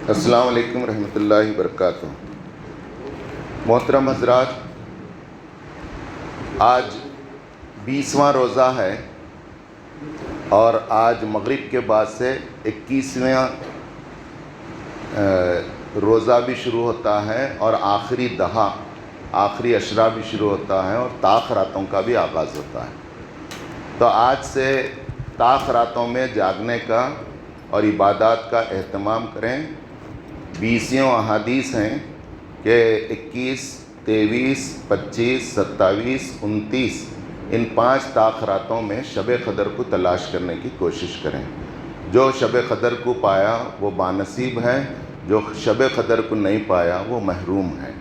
السلام علیکم ورحمۃ اللہ وبرکاتہ۔ محترم حضرات، آج 20واں روزہ ہے اور آج مغرب کے بعد سے 21واں روزہ بھی شروع ہوتا ہے اور آخری عشرہ بھی شروع ہوتا ہے اور طاق راتوں کا بھی آغاز ہوتا ہے۔ تو آج سے طاق راتوں میں جاگنے کا اور عبادات کا اہتمام کریں۔ 20 احادیث ہیں کہ 21، 23، 25، 27، 29 ان 5 طاق راتوں میں شب قدر کو تلاش کرنے کی کوشش کریں۔ جو شب قدر کو پایا وہ بانصیب ہے، جو شب قدر کو نہیں پایا وہ محروم ہے۔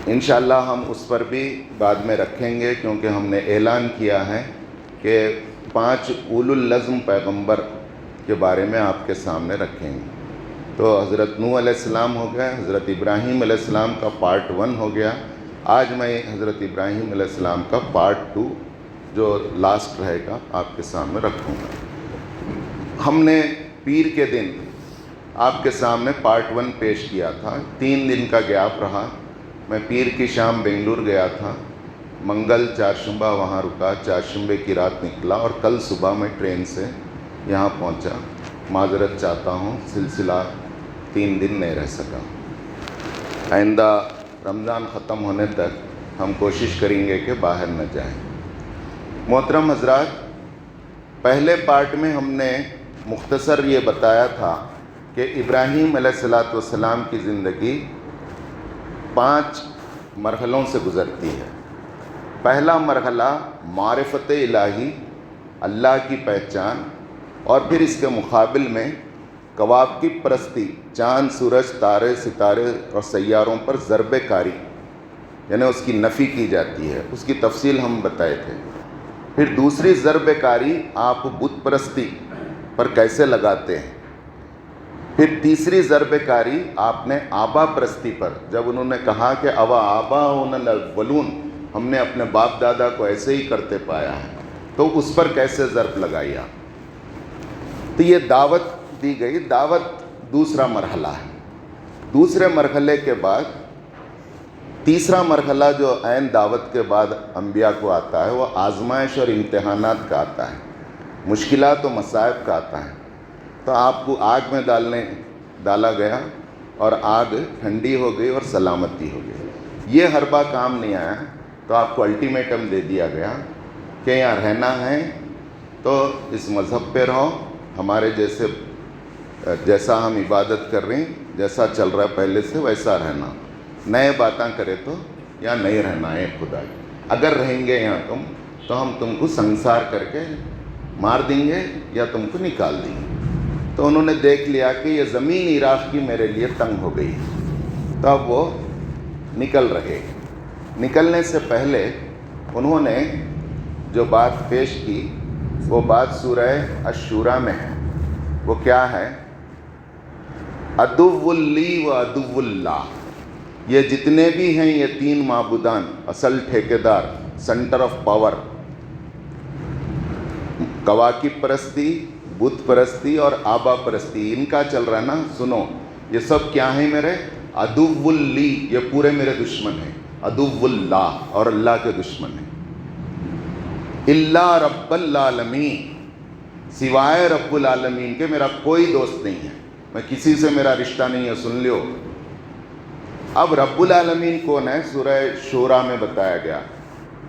انشاءاللہ ہم اس پر بھی بعد میں رکھیں گے، کیونکہ ہم نے اعلان کیا ہے کہ 5 اولو العزم پیغمبر کے بارے میں آپ کے سامنے رکھیں گے۔ تو حضرت نوح علیہ السلام ہو گیا، حضرت ابراہیم علیہ السلام کا پارٹ 1 ہو گیا۔ آج میں حضرت ابراہیم علیہ السلام کا پارٹ 2 جو لاسٹ رہے گا آپ کے سامنے رکھوں گا۔ ہم نے پیر کے دن آپ کے سامنے پارٹ 1 پیش کیا تھا، 3 دن کا گیپ رہا۔ میں پیر کی شام بنگلور گیا تھا، منگل چہارشنبہ وہاں رکا، چہارشنبے کی رات نکلا اور کل صبح میں ٹرین سے یہاں پہنچا۔ معذرت چاہتا ہوں، سلسلہ 3 دن نہیں رہ سکا۔ آئندہ رمضان ختم ہونے تک ہم کوشش کریں گے کہ باہر نہ جائیں۔ محترم حضرات، پہلے پارٹ میں ہم نے مختصر یہ بتایا تھا کہ ابراہیم علیہ السلام کی زندگی 5 مرحلوں سے گزرتی ہے۔ پہلا مرحلہ معرفت الہی، اللہ کی پہچان، اور پھر اس کے مقابل میں کواکب پرستی، چاند، سورج، تارے، ستارے اور سیاروں پر ضرب کاری، یعنی اس کی نفی کی جاتی ہے۔ اس کی تفصیل ہم بتائے تھے۔ پھر دوسری ضرب کاری آپ بت پرستی پر کیسے لگاتے ہیں۔ پھر تیسری ضرب کاری آپ نے آبا پرستی پر، جب انہوں نے کہا کہ اوا آباؤنا الاولون، ہم نے اپنے باپ دادا کو ایسے ہی کرتے پایا ہے، تو اس پر کیسے ضرب لگائی آپ۔ تو یہ دعوت دی گئی۔ دعوت دوسرا مرحلہ ہے۔ دوسرے مرحلے کے بعد تیسرا مرحلہ جو عین دعوت کے بعد انبیاء کو آتا ہے وہ آزمائش اور امتحانات کا آتا ہے، مشکلات و مصائب کا آتا ہے۔ تو آپ کو آگ میں ڈالا گیا اور آگ ٹھنڈی ہو گئی اور سلامتی ہو گئی۔ یہ حربہ کام نہیں آیا تو آپ کو الٹیمیٹم دے دیا گیا کہ یہاں رہنا ہے تو اس مذہب پہ رہو، ہمارے جیسا ہم عبادت کر رہے ہیں، جیسا چل رہا ہے پہلے سے ویسا رہنا، نئے باتیں کرے تو یا نہیں رہنا ہے خدا کی۔ اگر رہیں گے یہاں تم تو ہم تم کو سنسار کر کے مار دیں گے یا تم کو نکال دیں گے۔ تو انہوں نے دیکھ لیا کہ یہ زمین عراق کی میرے لیے تنگ ہو گئی، تو اب وہ نکل رہے۔ نکلنے سے پہلے انہوں نے جو بات پیش کی وہ بات سورہ الشورى میں ہے۔ وہ کیا ہے؟ عدو لی و عدو اللہ، یہ جتنے بھی ہیں یہ 3 معبودان، اصل ٹھیکیدار، سینٹر آف پاور، کواکب پرستی، بت پرستی اور آبا پرستی، ان کا چل رہا ہے نا۔ سنو، یہ سب کیا ہیں میرے؟ عدو لی، یہ پورے میرے دشمن ہیں۔ عدو اللہ، اور اللہ کے دشمن ہیں۔ الا رب العالمین، سوائے رب العالمین کے میرا کوئی دوست نہیں ہے، میں کسی سے میرا رشتہ نہیں ہے، سن لیو۔ اب رب العالمین کون ہے؟ سورہ شورى میں بتایا گیا۔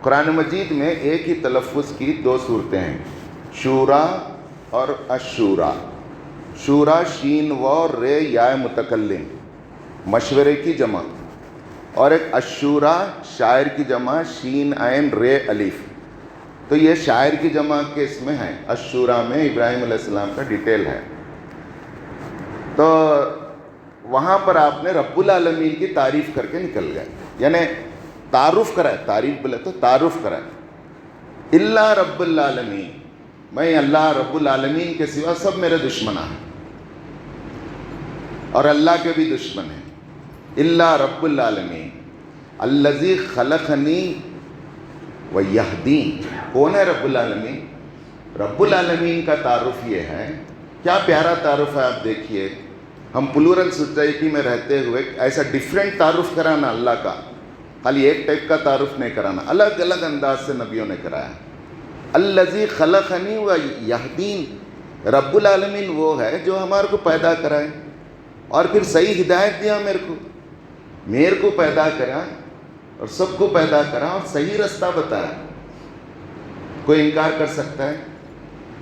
قرآن مجید میں ایک ہی تلفظ کی 2 صورتیں ہیں، شورا اور الشورى۔ شورا شین و رے یا متکلم، مشورے کی جمع، اور ایک الشورى شاعر کی جمع، شین عین رے الف۔ تو یہ شاعر کی جمع کے اس میں ہے، الشورى میں ابراہیم علیہ السلام کا ڈیٹیل ہے۔ تو وہاں پر آپ نے رب العالمین کی تعریف کر کے نکل گئے، یعنی تعارف کرائے، تعریف بولے تو تعارف کرائے۔ الا رب العالمین، میں اللہ رب العالمین کے سوا سب میرے دشمن ہیں اور اللہ کے بھی دشمن ہیں۔ الا رب العالمین الذی خلقنی ویہدین، کون ہے رب العالمین؟ رب العالمین کا تعارف یہ ہے، کیا پیارا تعارف ہے، آپ دیکھیے، ہم پلورل سوسائٹی میں رہتے ہوئے ایسا ڈفرینٹ تعارف کرانا اللہ کا، خالی ایک ٹائپ کا تعارف نہیں کرانا، الگ الگ انداز سے نبیوں نے کرایا۔ الذی خلقنی و یہدین، رب العالمین وہ ہے جو ہمارے کو پیدا کرائے اور پھر صحیح ہدایت دیا میرے کو پیدا کرا اور سب کو پیدا کرا اور صحیح رستہ بتایا۔ کوئی انکار کر سکتا ہے؟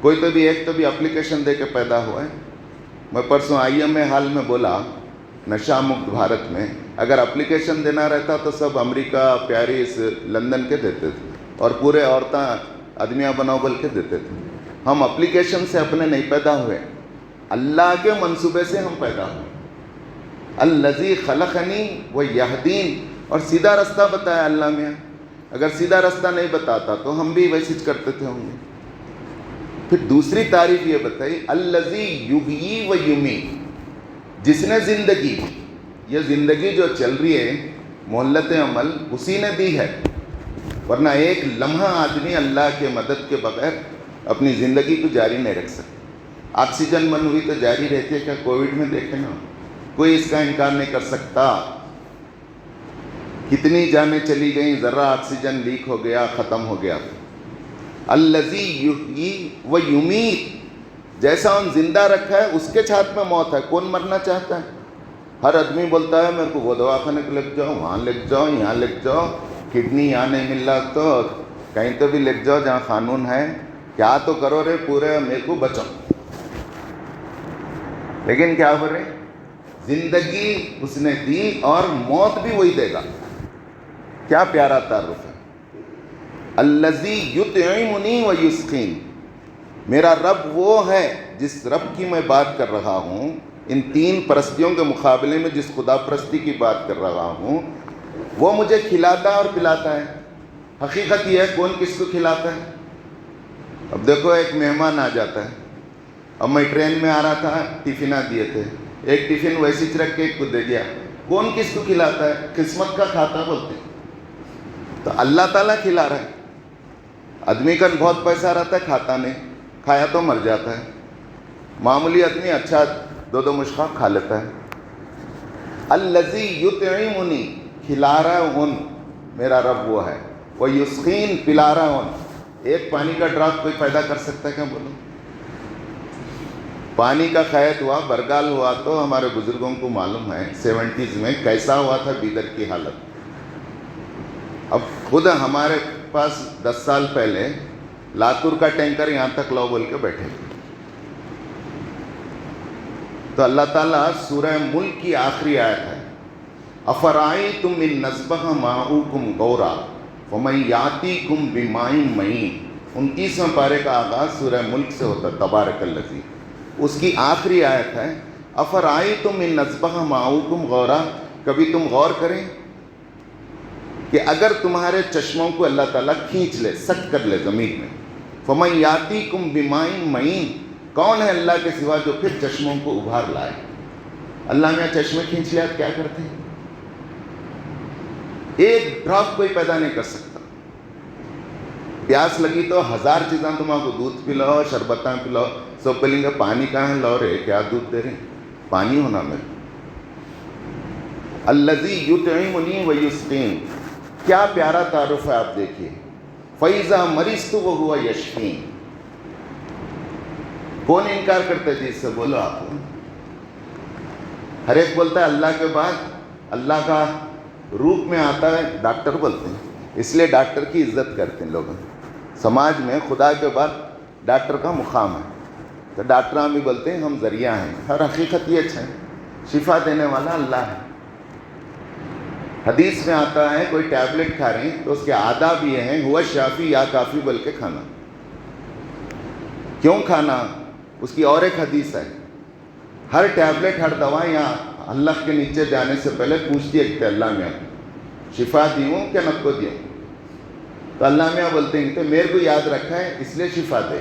کوئی تو بھی اپلیکیشن دے کے پیدا ہوا ہے۔ میں پرسوں IM حال میں بولا نشہ مکت بھارت میں اگر اپلیکیشن دینا رہتا تو سب امریکہ، پیرس، لندن کے دیتے تھے اور پورے عورتیں آدمیاں بناؤ بول کے دیتے تھے۔ ہم اپلیکیشن سے اپنے نہیں پیدا ہوئے، اللہ کے منصوبے سے ہم پیدا ہوئے۔ الذی خلقنی و یہدین، اور سیدھا رستہ بتایا اللہ میاں۔ اگر سیدھا رستہ نہیں بتاتا تو ہم بھی ویسے کرتے تھے ہوں گے۔ پھر دوسری تعریف یہ بتائی الذی یحیی و یمیت، جس نے زندگی، یہ زندگی جو چل رہی ہے مہلت عمل اسی نے دی ہے، ورنہ ایک لمحہ آدمی اللہ کے مدد کے بغیر اپنی زندگی کو جاری نہیں رکھ سکتا۔ آکسیجن بند ہوئی تو جاری رہتی ہے کیا؟ کووڈ میں دیکھیں نا، کوئی اس کا انکار نہیں کر سکتا۔ کتنی جانیں چلی گئیں، ذرہ آکسیجن لیک ہو گیا، ختم ہو گیا۔ الذی یحیی و یمیت، جیسا ان زندہ رکھا ہے اس کے ہاتھ میں موت ہے۔ کون مرنا چاہتا ہے؟ ہر آدمی بولتا ہے میرے کو وہ دواخانے کو لگ جاؤ، وہاں لگ جاؤ، یہاں لگ جاؤ، کڈنی یہاں نہیں مل رہا تو کہیں تو بھی لگ جاؤ جہاں قانون ہے، کیا تو کرو رے پورے میرے کو بچاؤ۔ لیکن کیا ہو رہے، زندگی اس نے دی اور موت بھی وہی دے گا۔ کیا پیارا تعارف ہے۔ الذی یطعمنی و یسقین، میرا رب وہ ہے جس رب کی میں بات کر رہا ہوں، ان تین پرستیوں کے مقابلے میں جس خدا پرستی کی بات کر رہا ہوں، وہ مجھے کھلاتا اور پلاتا ہے۔ حقیقت یہ ہے کون کس کو کھلاتا ہے؟ اب دیکھو ایک مہمان آ جاتا ہے، اب میں ٹرین میں آ رہا تھا، ٹفناں دیے تھے، ایک ٹفن ویسے ہی رکھ کے ایک کو دے دیا، کون کس کو کھلاتا ہے؟ قسمت کا کھاتا بولتے ہیں۔ تو اللہ تعالیٰ کھلا رہا ہے۔ آدمی کا بہت پیسہ رہتا ہے، کھاتا نہیں، کھایا تو مر جاتا ہے۔ معمولی آدمی اچھا دو مشقہ کھا لیتا ہے۔ الذی یطعمنی، کھلا رہا ان، میرا رب وہ ہے، وہ یسقین، پلا رہا ان۔ ایک پانی کا ڈراپ کوئی پیدا کر سکتا ہے کیا؟ بولو۔ پانی کا قحط ہوا، برگال ہوا تو ہمارے بزرگوں کو معلوم ہے 70s میں کیسا ہوا تھا بیدر کی حالت۔ اب خود ہمارے پاس 10 سال پہلے لاتور کا ٹینکر یہاں تک لاؤ بول کے بیٹھے۔ تو اللہ تعالیٰ سورہ ملک کی آخری آیت ہے، افرأیتم ان نصبح ماؤکم غورا فمن یاتیکم بماء معین۔ 29واں پارے کا آغاز سورہ ملک سے ہوتا ہے، تبارک الذی۔ اس کی آخری آیت ہے افرأیتم ان نصبح ماؤکم غورا، کبھی تم غور کریں کہ اگر تمہارے چشموں کو اللہ تعالیٰ کھینچ لے، سک کر لے زمین میں، فمن یاتیکم بماء معین، کون ہے اللہ کے سوا جو پھر چشموں کو ابھار لائے؟ اللہ نے چشمے کھینچ لیا کیا کرتے ہیں؟ ایک ڈراپ کوئی پیدا نہیں کر سکتا۔ پیاس لگی تو 1000 چیزاں تمہارے کو، دودھ پلاؤ، شربتاں پلاؤ، سب بولیں گے پانی کہاں ہے، لاؤ رے کیا دودھ دے رہے ہیں، پانی ہونا میں۔ الذی یطعمنی و یسقین، کیا پیارا تعارف ہے، آپ دیکھیے۔ فَإِذَا مَرِضْتُ وَهُوَ یشفین، کون انکار کرتے تھے اس سے؟ بولو آپ۔ ہر ایک بولتا ہے اللہ کے بعد اللہ کا روپ میں آتا ہے ڈاکٹر بولتے ہیں، اس لیے ڈاکٹر کی عزت کرتے ہیں لوگ۔ سماج میں خدا کے بعد ڈاکٹر کا مقام ہے، تو ڈاکٹر بھی بولتے ہیں ہم ذریعہ ہیں، اور حقیقت یہ ہے شفا دینے والا اللہ ہے۔ حدیث میں آتا ہے کوئی ٹیبلٹ کھا رہے ہیں تو اس کے آداب یہ ہیں، ہوا شافی یا کافی بول کے کھانا۔ کیوں کھانا؟ اس کی اور ایک حدیث ہے، ہر ٹیبلٹ، ہر دوا یہاں اللہ کے نیچے جانے سے پہلے پوچھتی ہے کہ اللہ میاں شفا دیوں کہ نہ کو دیوں؟ تو اللہ میاں بولتے ہیں کہ میرے کو یاد رکھا ہے اس لیے شفا دے،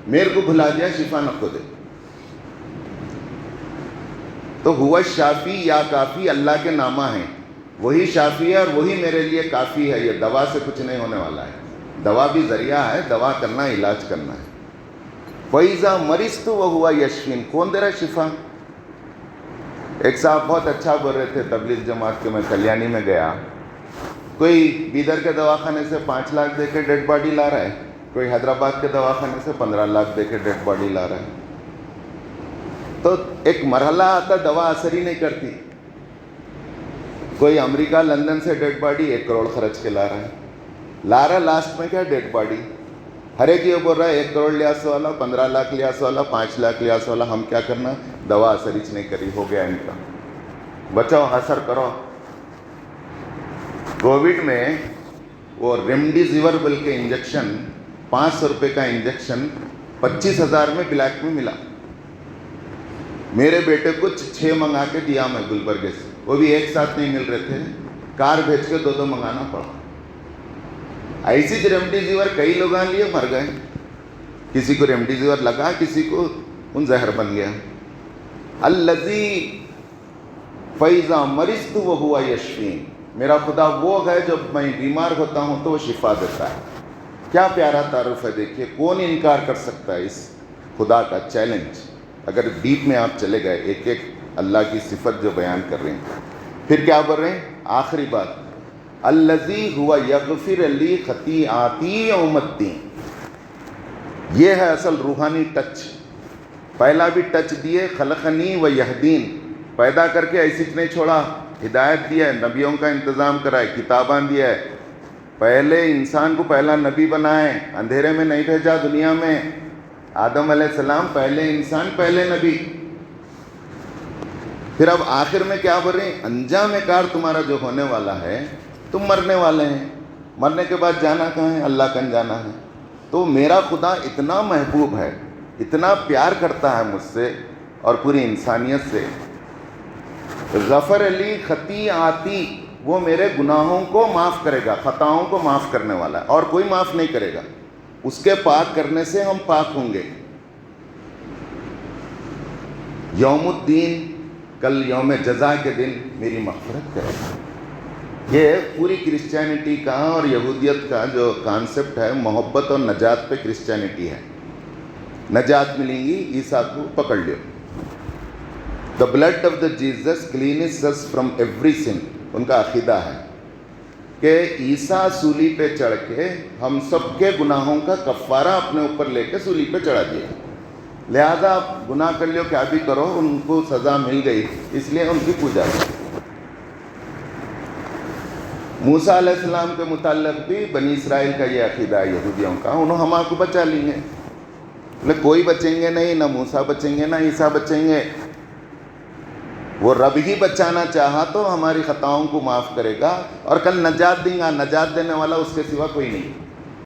میرے کو بھلا دیا شفا نہ کو دے۔ تو ہوا شافی یا کافی اللہ کے نامہ ہیں، وہی شافی ہے اور وہی میرے لیے کافی ہے۔ یہ دوا سے کچھ نہیں ہونے والا ہے، دوا بھی ذریعہ ہے، دوا کرنا، علاج کرنا ہے۔ فَإِذَا مَرِضْتُ وَهُوَ یشفین، کون دے رہا ہے شفا؟ ایک صاحب بہت اچھا بول رہے تھے تبلیغ جماعت کے، میں کلیانی میں گیا، کوئی بیدر کے دواخانے سے 5 لاکھ دے کے ڈیڈ باڈی لا رہا ہے، کوئی حیدرآباد کے دواخانے سے 15 لاکھ دے کے ڈیڈ باڈی لا رہا ہے. تو ایک مرحلہ آتا دوا اثر ہی نہیں کرتی. کوئی امریکہ لندن سے ڈیڈ باڈی 1 کروڑ خرچ کے لا رہا ہے، لاسٹ میں کیا ڈیڈ باڈی. ہر ایک یہ بول رہا ہے 1 کروڑ لیا سو والا، 15 لاکھ لیا سو والا، 5 لاکھ لیا سو والا. ہم کیا کرنا، دوا اثر ہی نہیں کری، ہو گیا ان کا. بچاؤ اثر کرو. کووڈ میں وہ ریمڈیزیور بل کے انجیکشن 500 روپے کا انجیکشن 25,000 میں بلیک میں ملا. میرے بیٹے کو 6 منگا کے دیا میں گلبرگے سے، وہ بھی ایک ساتھ نہیں مل رہے تھے، کار بھیج کے 2 منگانا پڑا. ایسی ریمڈیزیور کئی لوگوں لیے مر گئے، کسی کو ریمڈیزیور لگا، کسی کو ان زہر بن گیا. الذی فَإِذَا مَرِضْتُ وَهُوَ یشفین، میرا خدا وہ ہے جب میں بیمار ہوتا ہوں تو وہ شفا دیتا ہے. کیا پیارا تعارف ہے. دیکھیے کون انکار کر سکتا ہے اس خدا کا چیلنج. اگر ڈیپ میں آپ چلے گئے ایک ایک اللہ کی صفت جو بیان کر رہے ہیں. پھر کیا بول رہے ہیں آخری بات، الذی هو یغفر لی خطیئاتی یوم الدین. یہ ہے اصل روحانی ٹچ. پہلا بھی ٹچ دیے، خلقنی و یہدین، پیدا کر کے ایسی نہیں چھوڑا، ہدایت دیا ہے، نبیوں کا انتظام کرا ہے، کتاباں دیا ہے. پہلے انسان کو پہلا نبی بنائے، اندھیرے میں نہیں بھیجا دنیا میں. آدم علیہ السلام پہلے انسان، پہلے نبی. پھر اب آخر میں کیا بول رہے ہیں، انجام کار تمہارا جو ہونے والا ہے، تم مرنے والے ہیں. مرنے کے بعد جانا کہاں ہے، اللہ کن جانا ہے. تو میرا خدا اتنا محبوب ہے، اتنا پیار کرتا ہے مجھ سے اور پوری انسانیت سے. غفر لی خطیئاتی، وہ میرے گناہوں کو معاف کرے گا، خطاؤں کو معاف کرنے والا ہے، اور کوئی معاف نہیں کرے گا. اس کے پاک کرنے سے ہم پاک ہوں گے. یوم الدین، کل یوم جزا کے دن میری مغفرت کرے گا. یہ پوری کرسچینٹی کا اور یہودیت کا جو کانسیپٹ ہے، محبت اور نجات پہ کرسچینٹی ہے. نجات ملیں گی، عیسیٰ کو پکڑ لیو. The blood of the Jesus cleanses us from every sin. ان کا عقیدہ ہے کہ عیسیٰ سولی پہ چڑھ کے ہم سب کے گناہوں کا کفارہ اپنے اوپر لے کے سولی پہ چڑھا دیا. لہذا آپ گناہ کر لیو، کیا بھی کرو، ان کو سزا مل گئی، اس لیے ان کی پوجا کی. موسیٰ علیہ السلام کے متعلق بھی بنی اسرائیل کا یہ عقیدہ ہے یہودیوں کا، انہوں ہم آپ کو بچا لیں گے. کوئی بچیں گے نہیں، نہ موسیٰ بچیں گے، نہ عیسیٰ بچیں گے. وہ رب ہی بچانا چاہا تو ہماری خطاؤں کو معاف کرے گا اور کل نجات دیں گا. نجات دینے والا اس کے سوا کوئی نہیں.